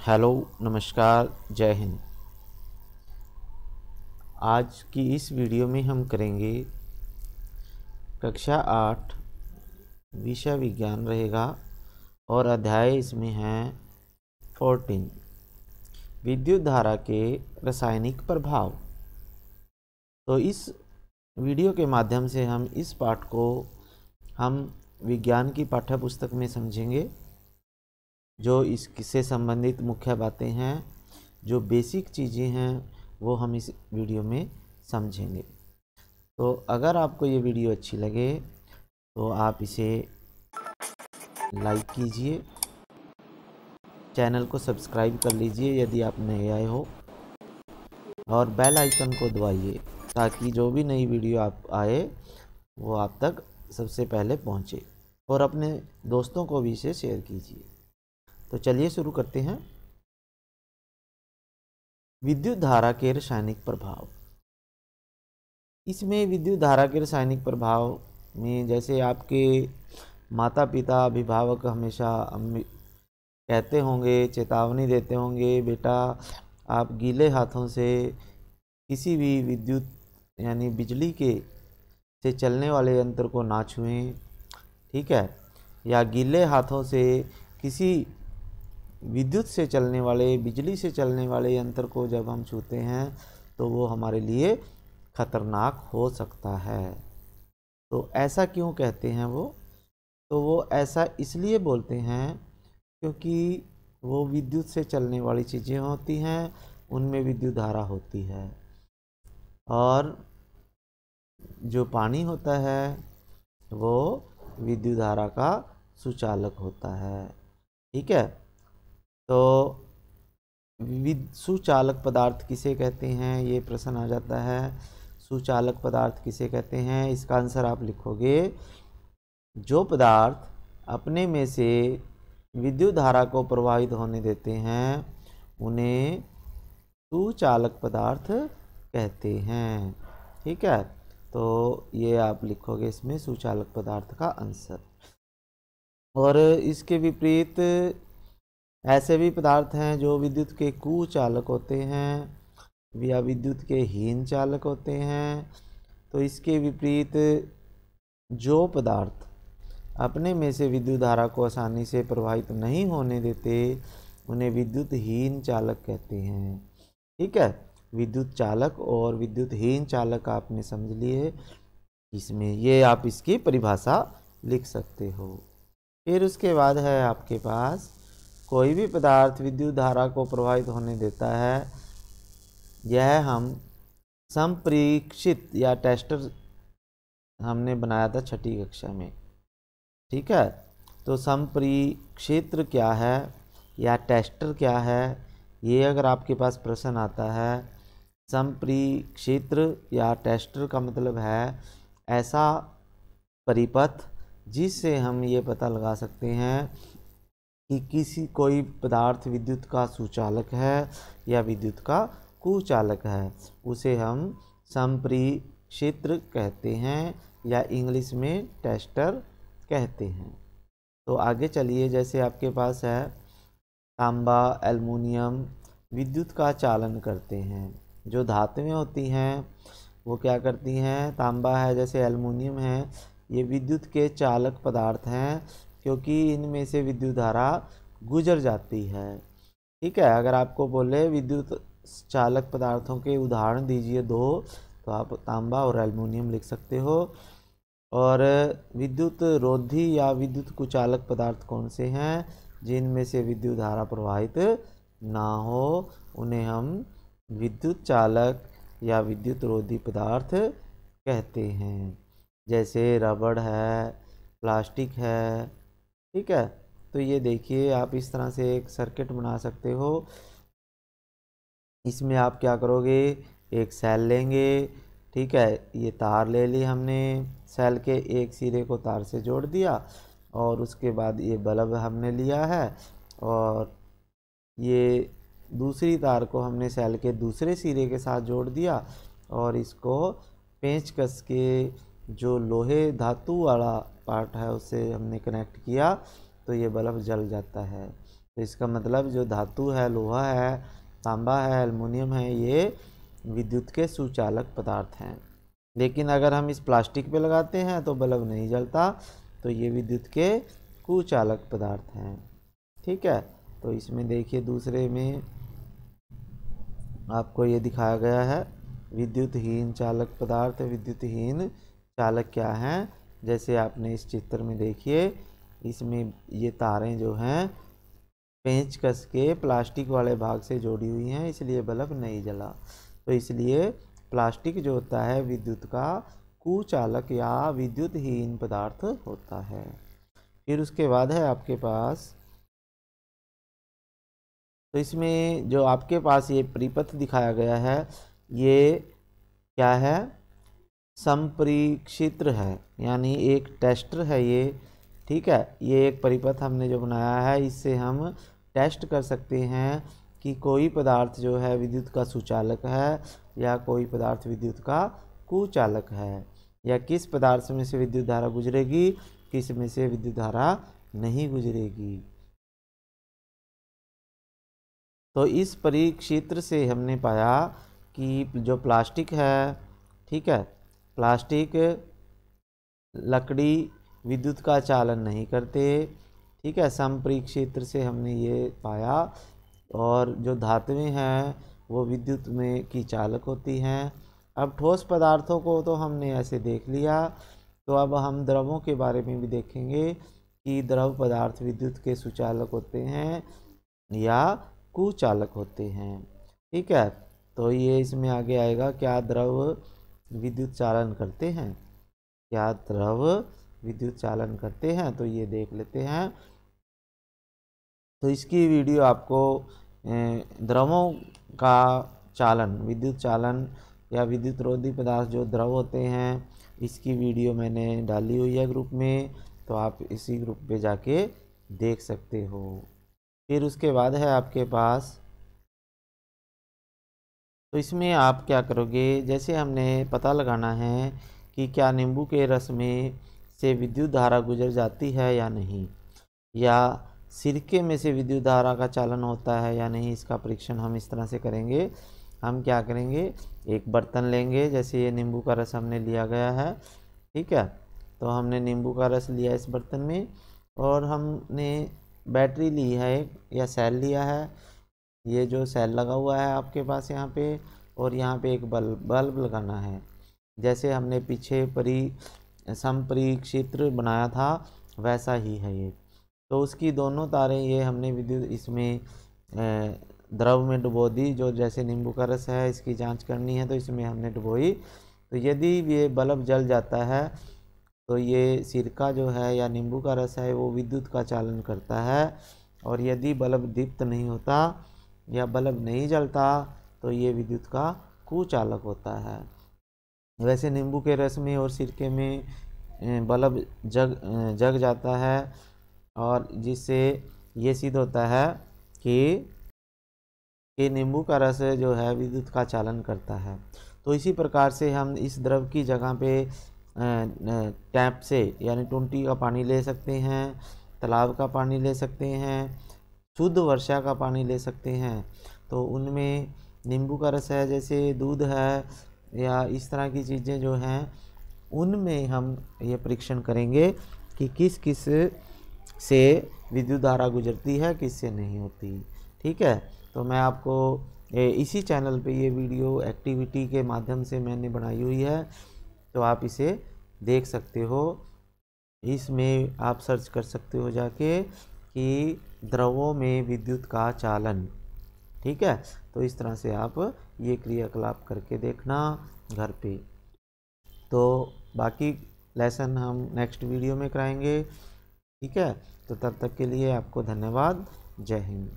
Hello, नमस्कार, जय हिंद। आज की इस वीडियो में हम करेंगे कक्षा 8 विषय विज्ञान रहेगा और अध्याय इसमें है 14 विद्युत धारा के रासायनिक प्रभाव। तो इस वीडियो के माध्यम से हम इस पाठ को हम विज्ञान की पाठ्य पुस्तक में समझेंगे। जो इससे संबंधित मुख्य बातें हैं, जो बेसिक चीज़ें हैं, वो हम इस वीडियो में समझेंगे। तो अगर आपको ये वीडियो अच्छी लगे तो आप इसे लाइक कीजिए, चैनल को सब्सक्राइब कर लीजिए यदि आप नए आए हो, और बेल आइकन को दबाइए ताकि जो भी नई वीडियो आप आए वो आप तक सबसे पहले पहुंचे, और अपने दोस्तों को भी इसे शेयर कीजिए। तो चलिए शुरू करते हैं। विद्युत धारा के रासायनिक प्रभाव। इसमें विद्युत धारा के रासायनिक प्रभाव में जैसे आपके माता पिता अभिभावक हमेशा कहते होंगे, चेतावनी देते होंगे, बेटा आप गीले हाथों से किसी भी विद्युत यानी बिजली के से चलने वाले यंत्र को ना छुएं, ठीक है। या गीले हाथों से किसी विद्युत से चलने वाले, बिजली से चलने वाले यंत्र को जब हम छूते हैं तो वो हमारे लिए खतरनाक हो सकता है। तो ऐसा क्यों कहते हैं वो? तो वो ऐसा इसलिए बोलते हैं क्योंकि वो विद्युत से चलने वाली चीज़ें होती हैं, उनमें विद्युत धारा होती है, और जो पानी होता है वो विद्युत धारा का सुचालक होता है, ठीक है। तो सुचालक पदार्थ किसे कहते हैं, ये प्रश्न आ जाता है। सुचालक पदार्थ किसे कहते हैं? इसका आंसर आप लिखोगे, जो पदार्थ अपने में से विद्युत धारा को प्रवाहित होने देते हैं उन्हें सुचालक पदार्थ कहते हैं, ठीक है। तो ये आप लिखोगे इसमें सुचालक पदार्थ का आंसर। और इसके विपरीत ऐसे भी पदार्थ हैं जो विद्युत के कुचालक होते हैं या विद्युत के हीन चालक होते हैं। तो इसके विपरीत जो पदार्थ अपने में से विद्युत धारा को आसानी से प्रवाहित नहीं होने देते उन्हें विद्युत हीन चालक कहते हैं, ठीक है। विद्युत चालक और विद्युत हीन चालक आपने समझ लिए। इसमें ये आप इसकी परिभाषा लिख सकते हो। फिर उसके बाद है आपके पास, कोई भी पदार्थ विद्युत धारा को प्रवाहित होने देता है, यह हम संप्रेक्षित या टेस्टर हमने बनाया था छठी कक्षा में, ठीक है। तो संप्रेक्षित्र क्या है या टेस्टर क्या है, ये अगर आपके पास प्रश्न आता है। संप्रेक्षित्र या टेस्टर का मतलब है ऐसा परिपथ जिससे हम ये पता लगा सकते हैं कि कोई पदार्थ विद्युत का सुचालक है या विद्युत का कुचालक है, उसे हम संप्रेक्षित्र कहते हैं या इंग्लिश में टेस्टर कहते हैं। तो आगे चलिए, जैसे आपके पास है तांबा, एल्युमिनियम विद्युत का चालन करते हैं। जो धातुएं होती हैं वो क्या करती हैं? तांबा है, जैसे एल्युमिनियम है, ये विद्युत के चालक पदार्थ हैं क्योंकि इनमें से विद्युत धारा गुजर जाती है, ठीक है। अगर आपको बोले विद्युत चालक पदार्थों के उदाहरण दीजिए दो, तो आप तांबा और एल्युमिनियम लिख सकते हो। और विद्युत रोधी या विद्युत कुचालक पदार्थ कौन से हैं? जिनमें से विद्युत धारा प्रवाहित ना हो उन्हें हम विद्युत चालक या विद्युत रोधी पदार्थ कहते हैं। जैसे रबड़ है, प्लास्टिक है, ठीक है। तो ये देखिए, आप इस तरह से एक सर्किट बना सकते हो। इसमें आप क्या करोगे, एक सेल लेंगे, ठीक है। ये तार ले ली हमने, सेल के एक सिरे को तार से जोड़ दिया, और उसके बाद ये बल्ब हमने लिया है, और ये दूसरी तार को हमने सेल के दूसरे सिरे के साथ जोड़ दिया, और इसको पेंच कस के जो लोहे धातु वाला पार्ट है उससे हमने कनेक्ट किया, तो ये बल्ब जल जाता है। तो इसका मतलब जो धातु है, लोहा है, तांबा है, एल्युमिनियम है, ये विद्युत के सुचालक पदार्थ हैं। लेकिन अगर हम इस प्लास्टिक पे लगाते हैं तो बल्ब नहीं जलता, तो ये विद्युत के कुचालक पदार्थ हैं। ठीक है, तो इसमें देखिए दूसरे में आपको ये दिखाया गया है विद्युतहीन चालक पदार्थ। विद्युतहीन चालक क्या हैं, जैसे आपने इस चित्र में देखिए, इसमें ये तारें जो हैं पेंच कस के प्लास्टिक वाले भाग से जोड़ी हुई हैं, इसलिए बल्ब नहीं जला। तो इसलिए प्लास्टिक जो होता है विद्युत का कुचालक या विद्युतहीन पदार्थ होता है। फिर उसके बाद है आपके पास, तो इसमें जो आपके पास ये परिपथ दिखाया गया है, ये क्या है, संप्रेक्षित्र है, यानी एक टेस्टर है ये। ठीक है, ये एक परिपथ हमने जो बनाया है, इससे हम टेस्ट कर सकते हैं कि कोई पदार्थ जो है विद्युत का सुचालक है या कोई पदार्थ विद्युत का कुचालक है, या किस पदार्थ में से विद्युत धारा गुजरेगी, किस में से विद्युत धारा नहीं गुजरेगी। तो इस परिक्षेत्र से हमने पाया कि जो प्लास्टिक है, ठीक है, प्लास्टिक लकड़ी विद्युत का चालन नहीं करते। ठीक है, संपरिक्षेत्र से हमने ये पाया। और जो धातुएं हैं वो विद्युत में की चालक होती हैं। अब ठोस पदार्थों को तो हमने ऐसे देख लिया, तो अब हम द्रवों के बारे में भी देखेंगे कि द्रव पदार्थ विद्युत के सुचालक होते हैं या कुचालक होते हैं। ठीक है, तो ये इसमें आगे आएगा, क्या द्रव विद्युत चालन करते हैं, क्या द्रव विद्युत चालन करते हैं, तो ये देख लेते हैं। तो इसकी वीडियो आपको द्रवों का चालन, विद्युत चालन या विद्युत रोधी पदार्थ जो द्रव होते हैं, इसकी वीडियो मैंने डाली हुई है ग्रुप में, तो आप इसी ग्रुप पे जाके देख सकते हो। फिर उसके बाद है आपके पास, तो इसमें आप क्या करोगे, जैसे हमने पता लगाना है कि क्या नींबू के रस में से विद्युत धारा गुजर जाती है या नहीं, या सिरके में से विद्युत धारा का चालन होता है या नहीं, इसका परीक्षण हम इस तरह से करेंगे। हम क्या करेंगे, एक बर्तन लेंगे, जैसे ये नींबू का रस हमने लिया गया है। ठीक है, तो हमने नींबू का रस लिया इस बर्तन में, और हमने बैटरी ली है या सेल लिया है, ये जो सेल लगा हुआ है आपके पास यहाँ पे, और यहाँ पे एक बल्ब लगाना है, जैसे हमने पीछे संपरिक्षेत्र बनाया था वैसा ही है ये। तो उसकी दोनों तारें ये हमने विद्युत इसमें द्रव में डुबो दी, जो जैसे नींबू का रस है, इसकी जांच करनी है तो इसमें हमने डुबोई। तो यदि ये बल्ब जल जाता है तो ये सिरका जो है या नींबू का रस है वो विद्युत का चालन करता है, और यदि बल्ब दीप्त नहीं होता या बल्ब नहीं जलता तो ये विद्युत का कुचालक होता है। वैसे नींबू के रस में और सिरके में बल्ब जग जाता है, और जिससे ये सिद्ध होता है कि नींबू का रस जो है विद्युत का चालन करता है। तो इसी प्रकार से हम इस द्रव की जगह पे टैप से यानी टूंटी का पानी ले सकते हैं, तालाब का पानी ले सकते हैं, शुद्ध वर्षा का पानी ले सकते हैं। तो उनमें नींबू का रस है, जैसे दूध है, या इस तरह की चीज़ें जो हैं, उनमें हम ये परीक्षण करेंगे कि किस किस से विद्युत धारा गुजरती है, किस से नहीं होती। ठीक है, तो मैं आपको इसी चैनल पे ये वीडियो एक्टिविटी के माध्यम से मैंने बनाई हुई है, तो आप इसे देख सकते हो। इसमें आप सर्च कर सकते हो जाके कि द्रवों में विद्युत का चालन। ठीक है, तो इस तरह से आप ये क्रियाकलाप करके देखना घर पे। तो बाकी लेसन हम नेक्स्ट वीडियो में कराएंगे। ठीक है, तो तब तक के लिए आपको धन्यवाद। जय हिंद।